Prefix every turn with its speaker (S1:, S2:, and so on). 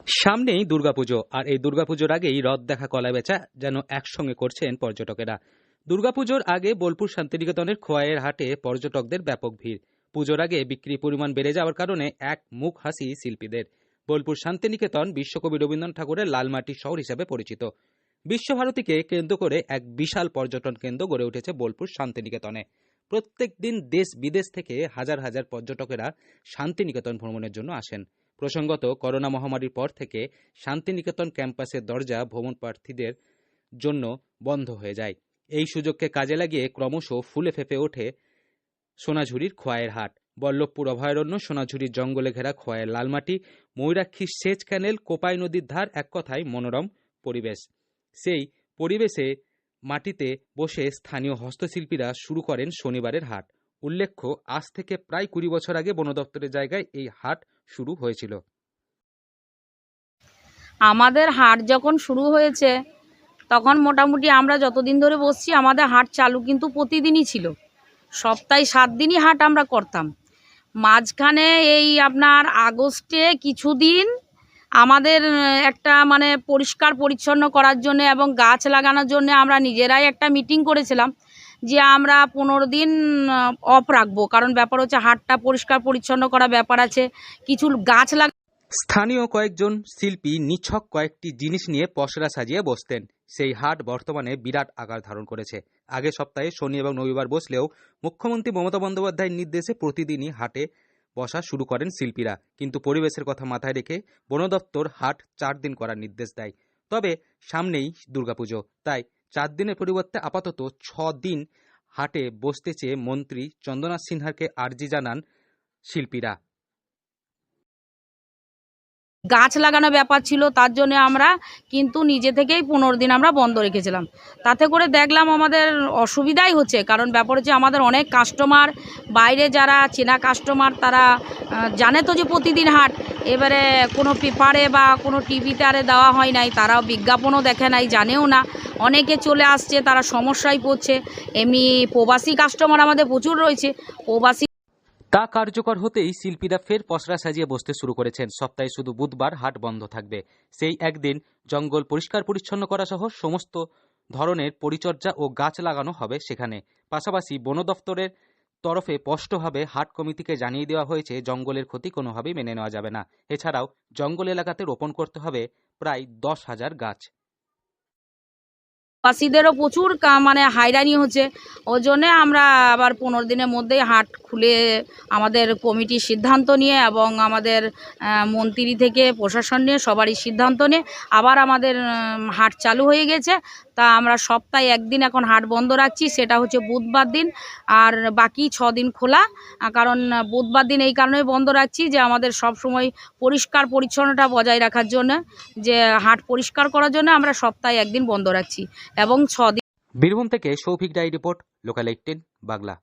S1: সামনেই দুর্গাপুজো, আর এই দুর্গাপুজোর আগেই রথ দেখা কলা বেচা যেন একসঙ্গে করছেন পর্যটকেরা। দুর্গাপুজোর আগে বোলপুর শান্তিনিকেতনের খোয়াইয়ের হাটে পর্যটকদের ব্যাপক ভিড়। পুজোর আগে বিক্রির পরিমাণ বেড়ে যাওয়ার কারণে এক মুখ হাসি শিল্পীদের। বোলপুর শান্তিনিকেতন বিশ্বকবি রবীন্দ্রনাথ ঠাকুরের লালমাটির শহর হিসেবে পরিচিত। বিশ্বভারতীকে কেন্দ্র করে এক বিশাল পর্যটন কেন্দ্র গড়ে উঠেছে বোলপুর শান্তিনিকেতনে। প্রত্যেক দিন দেশ বিদেশ থেকে হাজার হাজার পর্যটকেরা শান্তিনিকেতন ভ্রমণের জন্য আসেন। প্রসঙ্গত, করোনা মহামারীর পর থেকে শান্তিনিকেতন ক্যাম্পাসের দরজা ভ্রমণ প্রার্থীদের জন্য বন্ধ হয়ে যায়। এই সুযোগকে কাজে লাগিয়ে ক্রমশ ফুলে ফেঁপে ওঠে সোনাঝুরির খোয়াইয়ের হাট। বল্লভপুর অভয়ারণ্য, সোনাঝুরির জঙ্গলে ঘেরা খোয়াইয়ের লালমাটি, ময়ূরাক্ষীর সেচ ক্যানেল, কোপাই নদীর ধার, এক কথায় মনোরম পরিবেশ। সেই পরিবেশে মাটিতে বসে স্থানীয় হস্তশিল্পীরা শুরু করেন শনিবারের হাট। উল্লেখ্য, আজ থেকে প্রায় 20 বছর আগে বন দপ্তরের জায়গায় এই হাট শুরু হয়েছিল।
S2: আমাদের হাট যখন শুরু হয়েছে তখন মোটামুটি আমরা যতদিন ধরে বসছি আমাদের হাট চালু কিন্তু প্রতিদিনই ছিল। সপ্তাহে 7 দিনই হাট আমরা করতাম। মাঝখানে এই আপনার আগস্টে কিছুদিন আমাদের একটা মানে পরিষ্কার পরিচ্ছন্ন করার জন্য এবং গাছ লাগানোর জন্য আমরা নিজেরাই একটা মিটিং করেছিলাম যে আমরা 15 দিন অফ রাখবো, কারণ ব্যাপার হচ্ছে হাটটা পরিষ্কার পরিচ্ছন্ন করা ব্যাপার আছে, কিছু গাছ
S1: স্থানীয় কয়েকজন শিল্পী নিছক কয়েকটি জিনিস নিয়ে পসরা সাজিয়ে বসতেন। সেই হাট বর্তমানে বিরাট আকার ধারণ করেছে। আগের সপ্তাহে শনি এবং রবিবার বসলেও মুখ্যমন্ত্রী মমতা বন্দ্যোপাধ্যায়ের নির্দেশে প্রতিদিনই হাটে বসা শুরু করেন শিল্পীরা। কিন্তু পরিবেশের কথা মাথায় রেখে বন দপ্তর হাট 4 দিন করার নির্দেশ দেয়। তবে সামনেই দুর্গাপুজো, তাই 4 দিনের পরিবর্তে আপাতত 6 দিন হাটে বসতে চেয়ে মন্ত্রী চন্দ্রনাথ সিনহাকে আর্জি জানান শিল্পীরা।
S2: গাছ লাগানো ব্যাপার ছিল, তার জন্য আমরা কিন্তু নিজে থেকেই 15 দিন আমরা বন্ধ রেখেছিলাম। তাতে করে দেখলাম আমাদের অসুবিধাই হচ্ছে, কারণ ব্যাপার হচ্ছে আমাদের অনেক কাস্টমার, বাইরে যারা চেনা কাস্টমার তারা জানে তো যে প্রতিদিন হাট, এবারে কোনো পেপারে বা কোনো টিভিতে আরে দেওয়া হয় নাই, তারাও বিজ্ঞাপনও দেখে নাই, জানেও না, অনেকে চলে আসছে, তারা সমস্যায় পড়ছে। এমনি প্রবাসী কাস্টমার আমাদের প্রচুর রয়েছে। প্রবাসী
S1: তা কার্যকর হতেই শিল্পীরা ফের পসরা সাজিয়ে বসতে শুরু করেছেন। সপ্তাহে শুধু বুধবার হাট বন্ধ থাকবে। সেই একদিন জঙ্গল পরিষ্কার পরিচ্ছন্ন করা সহ সমস্ত ধরনের পরিচর্যা ও গাছ লাগানো হবে সেখানে। পাশাপাশি বন দপ্তরের তরফে স্পষ্টভাবে হাট কমিটিকে জানিয়ে দেওয়া হয়েছে জঙ্গলের ক্ষতি কোনোভাবেই মেনে নেওয়া যাবে না। এছাড়াও জঙ্গল এলাকাতে রোপণ করতে হবে প্রায় 10,000 গাছ।
S2: প্রবাসীদেরও প্রচুর মানে হয়রানি হচ্ছে। ওই জন্যে আমরা আবার 15 দিনের মধ্যেই হাট খুলে আমাদের কমিটির সিদ্ধান্ত নিয়ে এবং আমাদের মন্ত্রী থেকে প্রশাসন নিয়ে সবারই সিদ্ধান্ত নিয়ে আবার আমাদের হাট চালু হয়ে গেছে। তা আমরা সপ্তাহে 1 দিন এখন হাট বন্ধ রাখছি, সেটা হচ্ছে বুধবার দিন, আর বাকি 6 দিন খোলা। কারণ বুধবার দিন এই কারণে বন্ধ রাখছি যে আমাদের সব সময় পরিষ্কার পরিচ্ছন্নতা বজায় রাখার জন্য, যে হাট পরিষ্কার করার জন্য আমরা সপ্তাহে 1 দিন বন্ধ রাখছি এবং 6 দিন।
S1: বীরভূম থেকে Souvik die report, local 18 Bangla.